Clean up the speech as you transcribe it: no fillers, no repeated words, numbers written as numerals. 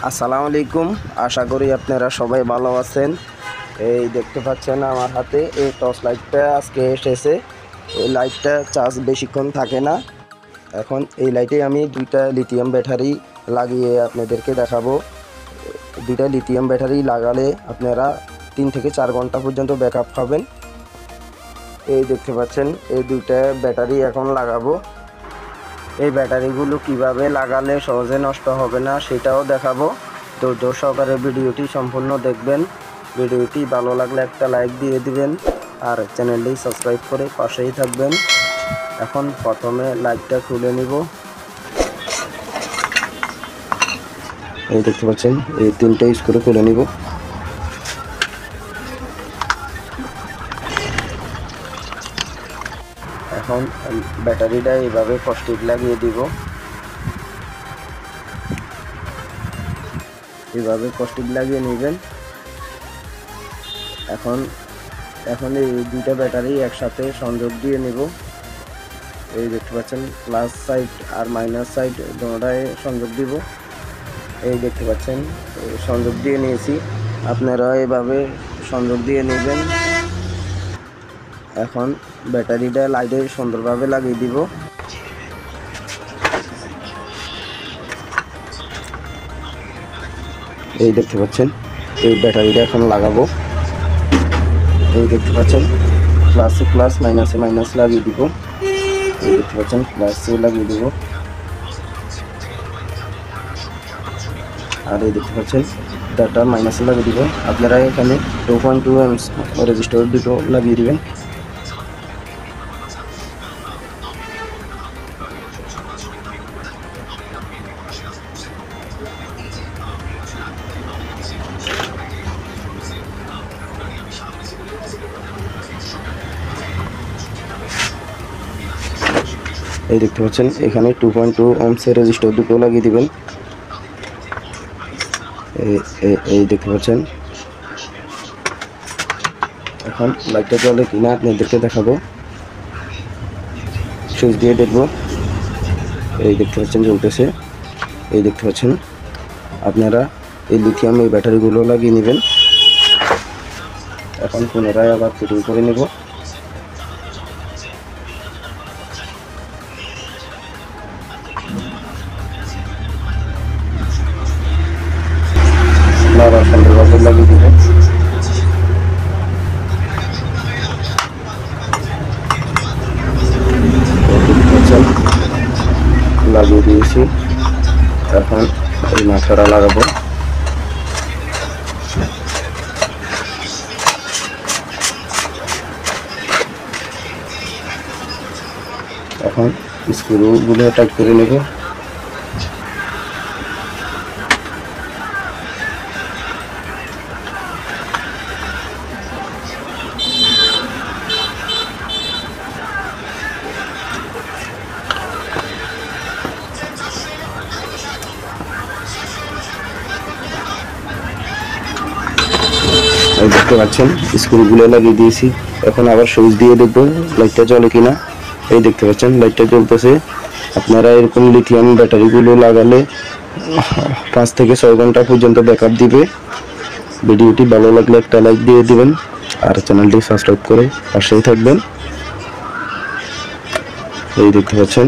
আসসালামু আলাইকুম। আশা করি আপনারা সবাই ভালো আছেন। এই দেখতে পাচ্ছেন আমার হাতে এই টর্চ লাইটটা আজকে এসেছে। এই লাইটটা চার্জ বেশিক্ষণ থাকে না। এখন এই লাইটে আমি দুইটা লিথিয়াম ব্যাটারি লাগিয়ে আপনাদেরকে দেখাবো। দুইটা লিথিয়াম ব্যাটারি লাগালে আপনারা 3 থেকে 4 ঘন্টা পর্যন্ত ব্যাকআপ পাবেন। এই দেখতে পাচ্ছেন এই দুইটা ব্যাটারি এখন লাগাবো। এই ব্যাটারিগুলো কিভাবে লাগালে সহজে নষ্ট হবে না সেটাও দেখাবো। ধৈর্য সহকারে ভিডিওটি সম্পূর্ণ দেখবেন। ভিডিওটি ভালো লাগলে একটা লাইক দিয়ে দিবেন আর চ্যানেলটি সাবস্ক্রাইব করে পাশেই থাকবেন। এখন প্রথমে লাইটটা খুলে নিব। এই দেখতে পাচ্ছেন এই 3টা স্ক্রু খুলে নিব। এখন ব্যাটারিটা এইভাবে কস্টিক লাগিয়ে দিব। এইভাবে কস্টিক লাগিয়ে নেবেন। এখন এই দুইটা ব্যাটারি একসাথে সংযোগ দিয়ে নিব। এই দেখতে পাচ্ছেন প্লাস সাইড আর মাইনাস সাইড দুটোটায় সংযোগ দিব। এই দেখতে পাচ্ছেন সংযোগ দিয়ে নিয়েছি। আপনারা এভাবে সংযোগ দিয়ে নেবেন। এখন ব্যাটারিটা লাইটে সুন্দরভাবে লাগিয়ে দিব। এই দেখতে পাচ্ছেন এই ব্যাটারিটা এখন লাগাবো। এই দেখতে পাচ্ছেন প্লাসে প্লাস মাইনাসে মাইনাস লাগিয়ে দিব। এই দেখতে পাচ্ছেন প্লাসে লাগিয়ে দিব। আর এই দেখতে পাচ্ছেন ডাটা মাইনাসে লাগিয়ে দিব। আপনারা এখানে 2.2 amps রেজিস্টার দুটো লাগিয়ে দিবেন। এই দেখতে পাচ্ছেন এখানে 2.2 ohms রেজিস্টার দুটো লাগিয়ে দিবেন। এই দেখতে পাচ্ছেন। এখন লাইটটা জ্বলে কিনা আপনাদেরকে দেখাবো। সুইচ দিয়ে দেখবো। এই দেখতে পাচ্ছেন জ্বলতেছে। এই দেখতে পাচ্ছেন আপনারা এই লিথিয়াম এই ব্যাটারিগুলো লাগিয়ে নেবেন। এখন পুনরায় আবার ফিটিং করে নেব। আবার সুন্দরভাবে লাগিয়ে দেবেন। লাগিয়ে দিয়েছি। এখন এই মাথাটা লাগাবো। এখন স্ক্রুগুলো টাইট করে নেব। দেখতে পাচ্ছেন স্ক্রুগুলো লাগিয়ে দিয়েছি। এখন আবার সুইচ দিয়ে দেখবো লাইটটা জ্বলে কিনা। এই দেখতে পাচ্ছেন লাইটটা জ্বলতেছে। আপনারা এরকম লিথিয়াম ব্যাটারিগুলো লাগালে 5 থেকে 6 ঘন্টা পর্যন্ত ব্যাকআপ দিবে। ভিডিওটি ভালো লাগলে একটা লাইক দিয়ে দিবেন আর চ্যানেলটি সাবস্ক্রাইব করে পাশেই থাকবেন। এই দেখতে পাচ্ছেন